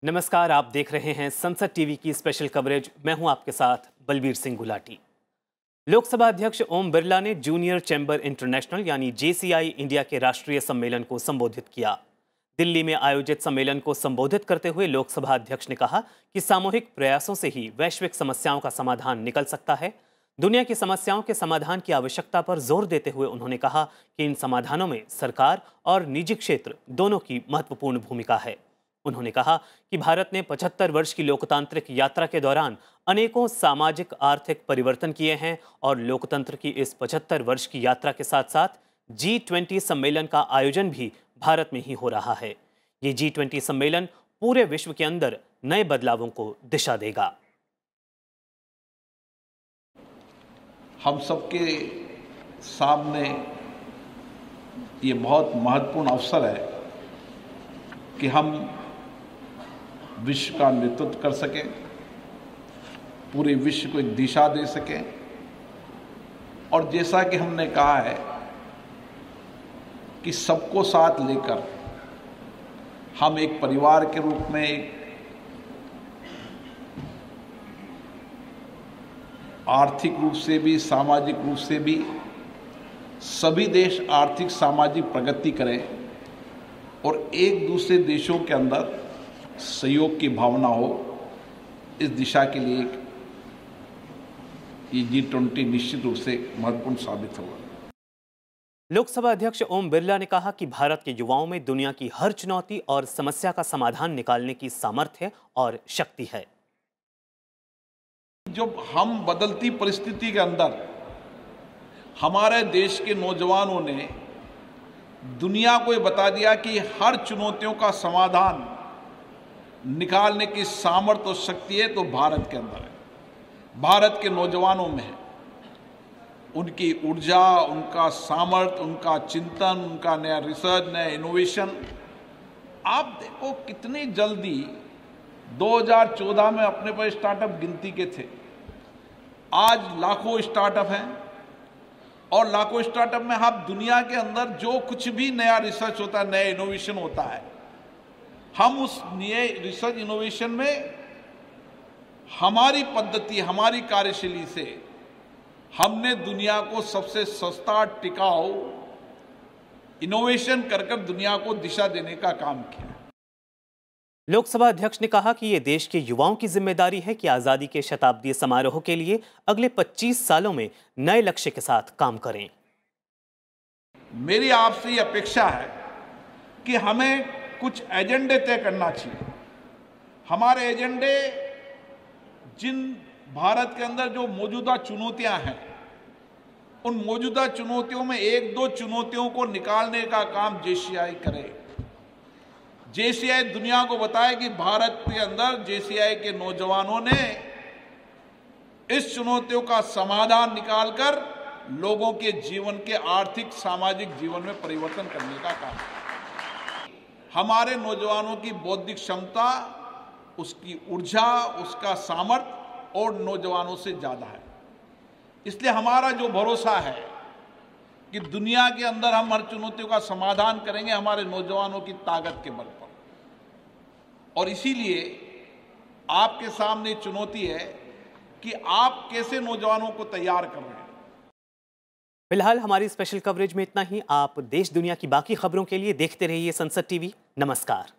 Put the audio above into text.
नमस्कार, आप देख रहे हैं संसद टीवी की स्पेशल कवरेज। मैं हूं आपके साथ बलबीर सिंह गुलाटी। लोकसभा अध्यक्ष ओम बिरला ने जूनियर चैम्बर इंटरनेशनल यानी जेसीआई इंडिया के राष्ट्रीय सम्मेलन को संबोधित किया। दिल्ली में आयोजित सम्मेलन को संबोधित करते हुए लोकसभा अध्यक्ष ने कहा कि सामूहिक प्रयासों से ही वैश्विक समस्याओं का समाधान निकल सकता है। दुनिया की समस्याओं के समाधान की आवश्यकता पर जोर देते हुए उन्होंने कहा कि इन समाधानों में सरकार और निजी क्षेत्र दोनों की महत्वपूर्ण भूमिका है। उन्होंने कहा कि भारत ने 75 वर्ष की लोकतांत्रिक यात्रा के दौरान अनेकों सामाजिक आर्थिक परिवर्तन किए हैं और लोकतंत्र की इस 75 वर्ष की यात्रा के साथ साथ G20 सम्मेलन का आयोजन भी भारत में ही हो रहा है। ये G20 सम्मेलन पूरे विश्व के अंदर नए बदलावों को दिशा देगा। हम सबके सामने ये बहुत महत्वपूर्ण अवसर है कि हम विश्व का नेतृत्व कर सकें, पूरे विश्व को एक दिशा दे सकें। और जैसा कि हमने कहा है कि सबको साथ लेकर हम एक परिवार के रूप में, एक आर्थिक रूप से भी, सामाजिक रूप से भी सभी देश आर्थिक सामाजिक प्रगति करें और एक दूसरे देशों के अंदर सहयोग की भावना हो। इस दिशा के लिए ये G20 निश्चित रूप से महत्वपूर्ण साबित होगा। लोकसभा अध्यक्ष ओम बिरला ने कहा कि भारत के युवाओं में दुनिया की हर चुनौती और समस्या का समाधान निकालने की सामर्थ्य और शक्ति है। जब हम बदलती परिस्थिति के अंदर हमारे देश के नौजवानों ने दुनिया को ये बता दिया कि हर चुनौतियों का समाधान निकालने की सामर्थ्य और शक्ति है, तो भारत के अंदर है, भारत के नौजवानों में है। उनकी ऊर्जा, उनका सामर्थ्य, उनका चिंतन, उनका नया रिसर्च, नया इनोवेशन। आप देखो कितनी जल्दी 2014 में अपने पर स्टार्टअप गिनती के थे, आज लाखों स्टार्टअप हैं और लाखों स्टार्टअप में आप दुनिया के अंदर जो कुछ भी नया रिसर्च होता है, नया इनोवेशन होता है, हम उस नए रिसर्च इनोवेशन में हमारी पद्धति, हमारी कार्यशैली से हमने दुनिया को सबसे सस्ता, टिकाऊ इनोवेशन कर दुनिया को दिशा देने का काम किया। लोकसभा अध्यक्ष ने कहा कि ये देश के युवाओं की जिम्मेदारी है कि आजादी के शताब्दी समारोह के लिए अगले 25 सालों में नए लक्ष्य के साथ काम करें। मेरी आपसे ये अपेक्षा है कि हमें कुछ एजेंडे तय करना चाहिए। हमारे एजेंडे, जिन भारत के अंदर जो मौजूदा चुनौतियां हैं, उन मौजूदा चुनौतियों में एक दो चुनौतियों को निकालने का काम जेसीआई करे। जेसीआई दुनिया को बताए कि भारत के अंदर जेसीआई के नौजवानों ने इस चुनौतियों का समाधान निकालकर लोगों के जीवन के आर्थिक सामाजिक जीवन में परिवर्तन करने का काम किया। हमारे नौजवानों की बौद्धिक क्षमता, उसकी ऊर्जा, उसका सामर्थ्य और नौजवानों से ज्यादा है। इसलिए हमारा जो भरोसा है कि दुनिया के अंदर हम हर चुनौतियों का समाधान करेंगे हमारे नौजवानों की ताकत के बल पर। और इसीलिए आपके सामने चुनौती है कि आप कैसे नौजवानों को तैयार कर रहे हैं। फिलहाल हमारी स्पेशल कवरेज में इतना ही। आप देश दुनिया की बाकी खबरों के लिए देखते रहिए संसद टीवी। नमस्कार।